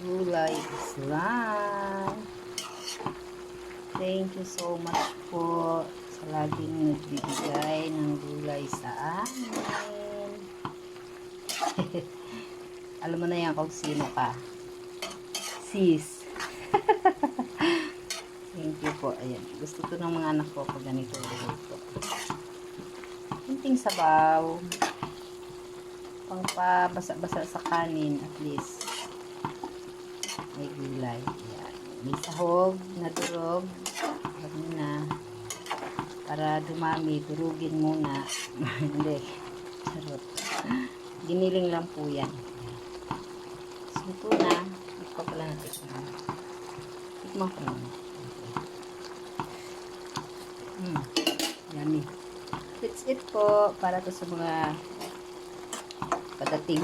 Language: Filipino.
gulay Islam. Thank you so much po sa laging nagbibigay ng gulay sa amin. Alam mo na yan kung sino ka. Sis. Thank you po. Ayan. Gusto to ng mga anak ko pag ganito. Kunting sabaw. Pangpabasa-basa sa kanin at least. May gulay. Ayan. May sahog na durog. Huwag muna. Para dumami, durugin muna. Hindi. Charot. Giniling lang po yan. Ito na. Ito pa pala natin. Tikman ko naman. Yummy. That's it po. Para to sa mga padating